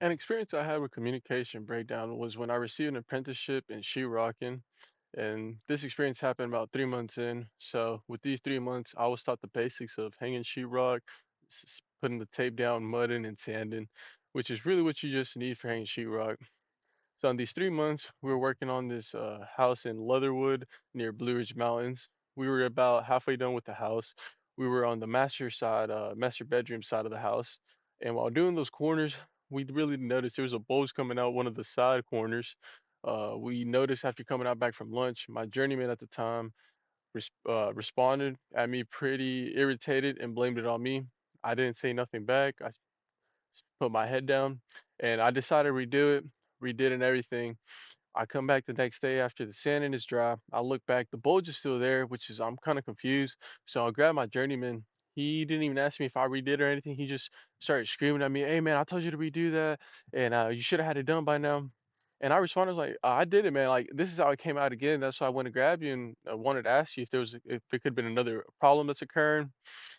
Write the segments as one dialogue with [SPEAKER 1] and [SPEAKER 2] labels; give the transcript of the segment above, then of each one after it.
[SPEAKER 1] An experience I had with communication breakdown was when I received an apprenticeship in sheetrocking, and this experience happened about 3 months in. So with these 3 months, I was taught the basics of hanging sheetrock, putting the tape down, mudding, and sanding, which is really what you just need for hanging sheetrock. So in these 3 months, we were working on this house in Leatherwood near Blue Ridge Mountains. We were about halfway done with the house. We were on the master side, master bedroom side of the house. And while doing those corners, we really noticed there was a bulge coming out one of the side corners. We noticed after coming out back from lunch, my journeyman at the time responded at me pretty irritated and blamed it on me. I didn't say nothing back. Put my head down, and I decided to redo it, redid it and everything. I come back the next day after the sanding is dry. I look back, the bulge is still there, which is I'm kind of confused. So I grab my journeyman. He didn't even ask me if I redid or anything. He just started screaming at me, "Hey man, I told you to redo that, and you should have had it done by now." And I responded, I was like, "I did it, man. Like this is how it came out again. That's why I went to grab you and wanted to ask you if there could have been another problem that's occurring."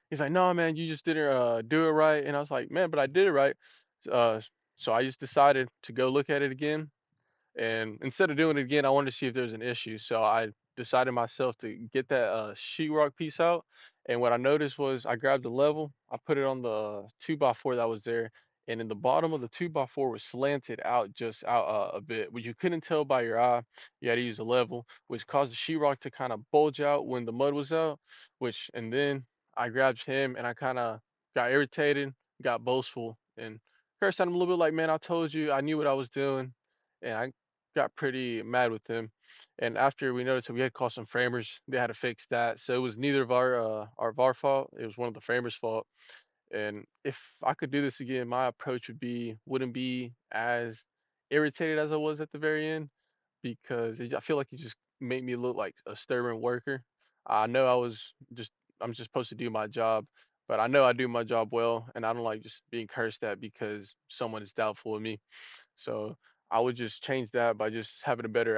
[SPEAKER 1] He's like, "No, man, you just didn't do it right." And I was like, "Man, but I did it right." Uh, so I just decided to go look at it again, and instead of doing it again, I wanted to see if there's an issue. So I decided myself to get that sheetrock piece out. And what I noticed was I grabbed the level, I put it on the 2x4 that was there. And in the bottom of the 2x4 was slanted out just out a bit, which you couldn't tell by your eye. You had to use a level, which caused the sheetrock to kind of bulge out when the mud was out. And then I grabbed him and I kind of got irritated, got boastful, and cursed at him a little bit like, "Man, I told you I knew what I was doing." And I got pretty mad with him. And after we noticed that we had called some framers, they had to fix that. So it was neither of our fault. It was one of the framers' fault. And if I could do this again, my approach wouldn't be as irritated as I was at the very end because I feel like it just made me look like a stubborn worker. I know I'm just supposed to do my job, but I know I do my job well, and I don't like just being cursed at because someone is doubtful of me. So I would just change that by just having a better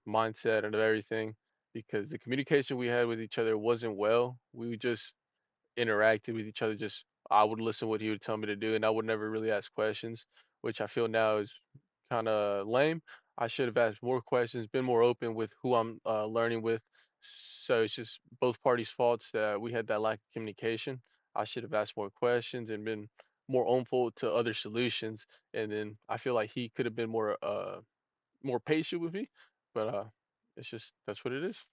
[SPEAKER 1] mindset and everything because the communication we had with each other wasn't well. We would just interacted with each other. Just I would listen what he would tell me to do, and I would never really ask questions, which I feel now is kind of lame. I should have asked more questions, been more open with who I'm learning with. So it's just both parties' faults that we had that lack of communication. I should have asked more questions and been more open to other solutions. And then I feel like he could have been more patient with me, but it's just that's what it is.